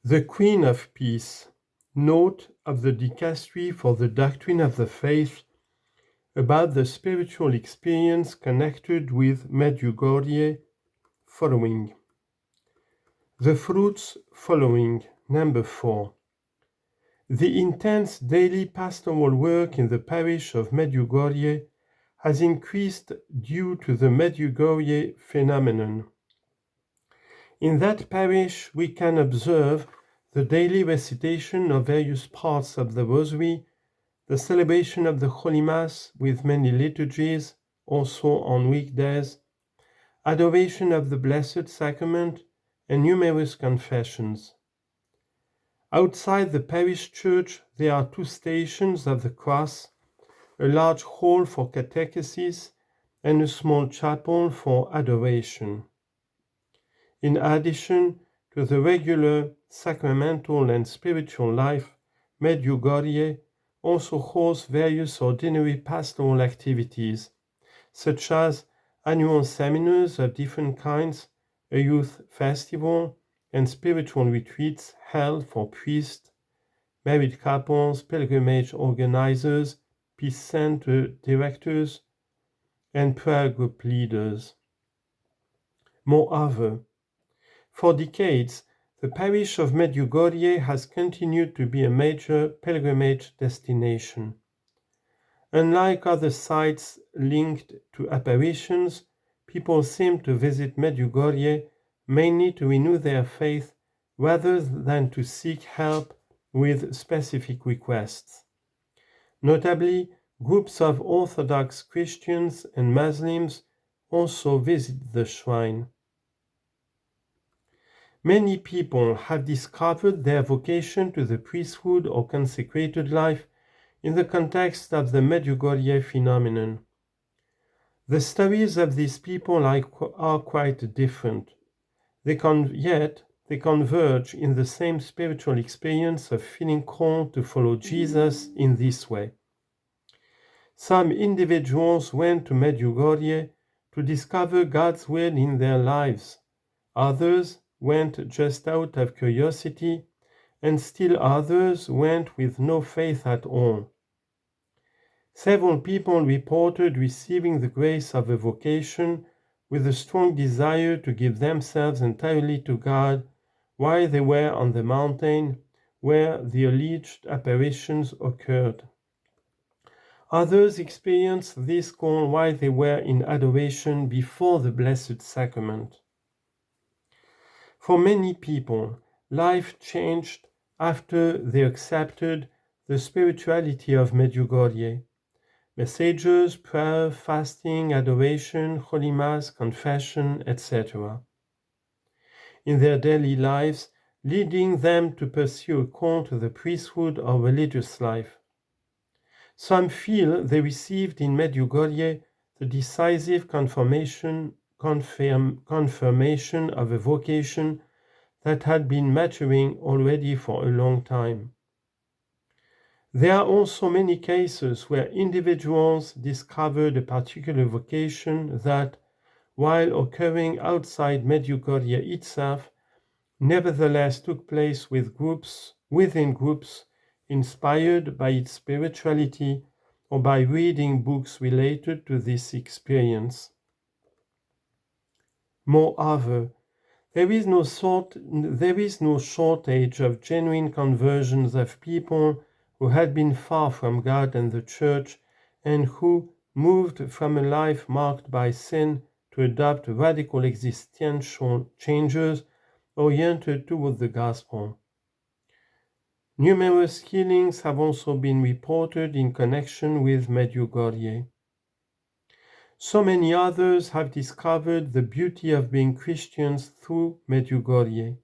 The Queen of Peace. Note of the DICASTERY for the Doctrine of the Faith about the spiritual experience connected with Medjugorje following. The fruits following. Number 4. The intense daily pastoral work in the parish of Medjugorje has increased due to the Medjugorje phenomenon. In that parish we can observe the daily recitation of various parts of the Rosary, the celebration of the Holy Mass with many liturgies, also on weekdays, adoration of the Blessed Sacrament, and numerous confessions. Outside the parish church there are 2 stations of the cross, a large hall for catechesis, and a small chapel for adoration. In addition to the regular sacramental and spiritual life, Medjugorje also hosts various ordinary pastoral activities, such as annual seminars of different kinds, a youth festival, and spiritual retreats held for priests, married couples, pilgrimage organizers, peace center directors, and prayer group leaders. Moreover, for decades, the parish of Medjugorje has continued to be a major pilgrimage destination. Unlike other sites linked to apparitions, people seem to visit Medjugorje mainly to renew their faith rather than to seek help with specific requests. Notably, groups of Orthodox Christians and Muslims also visit the shrine. Many people have discovered their vocation to the priesthood or consecrated life in the context of the Medjugorje phenomenon. The stories of these people are quite different, yet they converge in the same spiritual experience of feeling called to follow Jesus in this way. Some individuals went to Medjugorje to discover God's will in their lives. Others went just out of curiosity, and still others went with no faith at all. Several people reported receiving the grace of a vocation with a strong desire to give themselves entirely to God while they were on the mountain where the alleged apparitions occurred. Others experienced this call while they were in adoration before the Blessed Sacrament. For many people, life changed after they accepted the spirituality of Medjugorje. Messages, prayer, fasting, adoration, Holy Mass, confession, etc. in their daily lives, leading them to pursue a call to the priesthood or religious life. Some feel they received in Medjugorje the decisive confirmation of a vocation that had been maturing already for a long time. There are also many cases where individuals discovered a particular vocation that, while occurring outside Medjugorje itself, nevertheless took place within groups inspired by its spirituality or by reading books related to this experience. Moreover, there is no shortage of genuine conversions of people who had been far from God and the Church, and who moved from a life marked by sin to adopt radical existential changes oriented toward the gospel. Numerous healings have also been reported in connection with Medjugorje. So many others have discovered the beauty of being Christians through Medjugorje.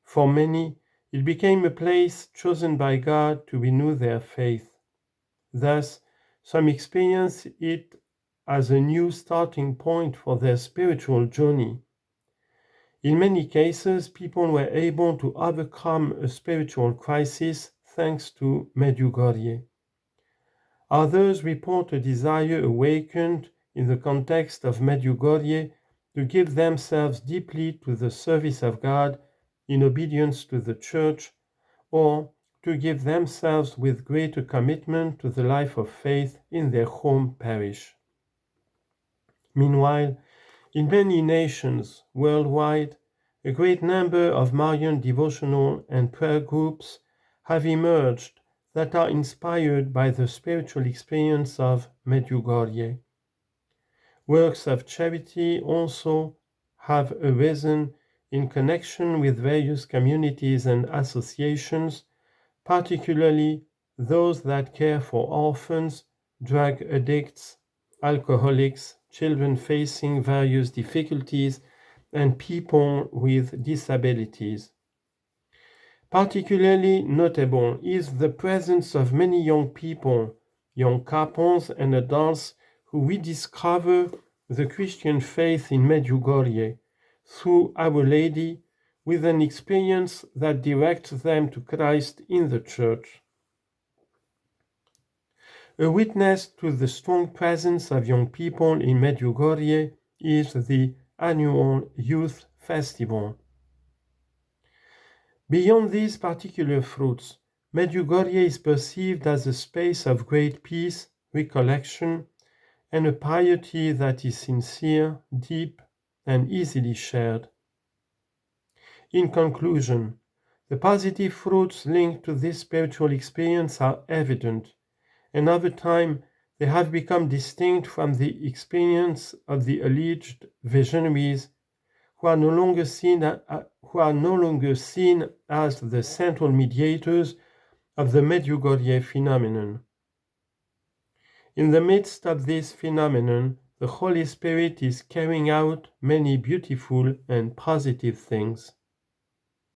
For many, it became a place chosen by God to renew their faith. Thus, some experience it as a new starting point for their spiritual journey. In many cases, people were able to overcome a spiritual crisis thanks to Medjugorje. Others report a desire awakened in the context of Medjugorje to give themselves deeply to the service of God in obedience to the Church, or to give themselves with greater commitment to the life of faith in their home parish. Meanwhile, in many nations worldwide, a great number of Marian devotional and prayer groups have emerged that are inspired by the spiritual experience of Medjugorje. Works of charity also have arisen in connection with various communities and associations, particularly those that care for orphans, drug addicts, alcoholics, children facing various difficulties, and people with disabilities. Particularly notable is the presence of many young people, young couples, and adults who rediscover the Christian faith in Medjugorje through Our Lady, with an experience that directs them to Christ in the Church. A witness to the strong presence of young people in Medjugorje is the annual Youth Festival. Beyond these particular fruits, Medjugorje is perceived as a space of great peace, recollection, and a piety that is sincere, deep, and easily shared. In conclusion, the positive fruits linked to this spiritual experience are evident, and over time they have become distinct from the experience of the alleged visionaries who are no longer seen as the central mediators of the Medjugorje phenomenon. In the midst of this phenomenon, the Holy Spirit is carrying out many beautiful and positive things.